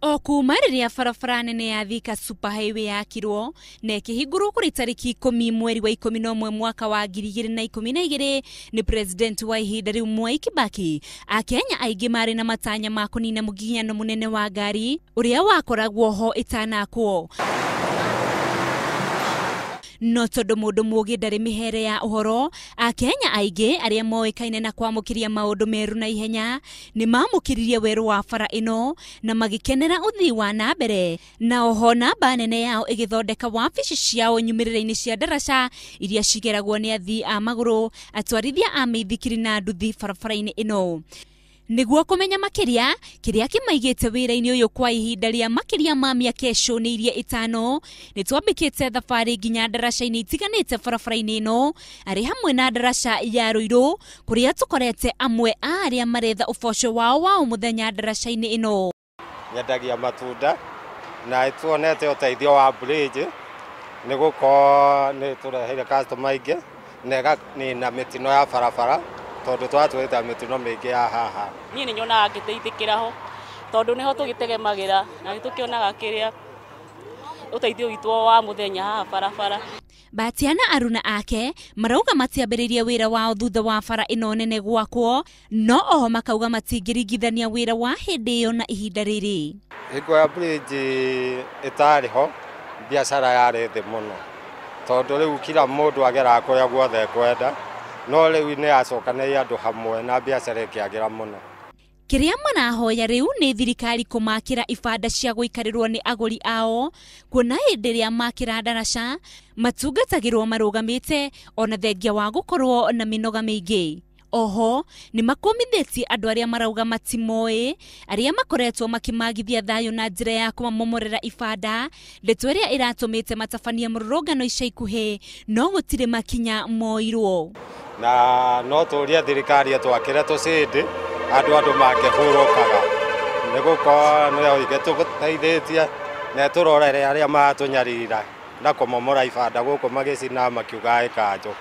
O kuma riria barabara nene ya Thika Superhighway yakirwo na ikihingurwo kuri tariki 10 mweri wa 11 mwaka wa 2012 ni President wa ihinda riu Mwai Kibaki, Akenya aingi mari na matanya ma kunina muginyano munene wa ngari uria wakoragwo ho itanakwo. No tondu mundu mugi ndari mihere ya uhoro, Akenya aingi aria moikaine na kwamukiria maundu meru na ihenya ni mamukiririe weru wa bara ino na magikenera uthii wa na mbere, na oho namba nene yao igithondeka wabici ciao nyumirira-ini cia ndaraca iria cigeragwo ni athii a maguru, atwarithia a mithikiri na nduthi barabara-ini ino. Niguo kumenya makiria kiria kimaigite wira-ini uyu kwa ihinda ria makiria ma miaka icuni iria itano, ni twambikite thabari nginya ndaraca-ini itiganite barabara-ini ino, ari hamwe na ndaraca ya Ruiru kuria tukorete amwe aria maretha uboco wao muthenya ndaraca-ini ino. Nyendagia matunda na tuonete uteithio wa bridge niguko ni tureheire customer ingi na mitino ya barabara tondu twatwita mitino mingi ya haha. Ni nyonaga ngiteithikira ho tondu niho tugitegemagira na tukionaga kiria uteithio witu wa muthenya haha barabara. Batiana aruna ake marauga matiambiririe wira wao thutha wa bara ino nene gwakwo, no oho makauga matingirigithania wira wa hindi iyo na ihinda riri. Hingo ya bridge itariho biashara yari thi muno tondu riu kila mundu agera kuria guothe kwenda, no riu ni acokanĩire andu hamwe na biashara ikiagira muno. Kiria manahoya riu ni thirikari kumakira ibanda cia guikarirwo ni aguri ao, kuona hindi ria makira ndaraca matungatagirwo marugamite ona thengia wa gukorwo na minoga miingi. Oho ni makomithetie andu aria marauga matimoi aria makoretwo makimagithia thayo na njira ya kumamomorera ibanda, ndeto iria iratumite matabania mururungano ica ikuhi no gutire makinya moirwo. Na no turia thirikari atwakire tucindi andu mangihurukaga niguko no igetuteithitie na turorere aria matunyarira na kumomora ibanda guku magicina makiuga ikanjo.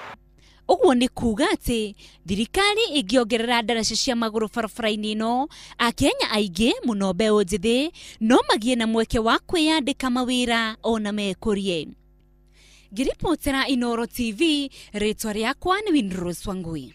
Uguo ni kuga ati thirikari ingiongerera ndaraca cia maguru barabara-ini ino, Akenya aingi muno mbeu njithi no magie na mweke wa kwiyandika mawira ona mekurie. Ngiripotera Inooro TV, ritwa riakwa ni Windrose Wangui.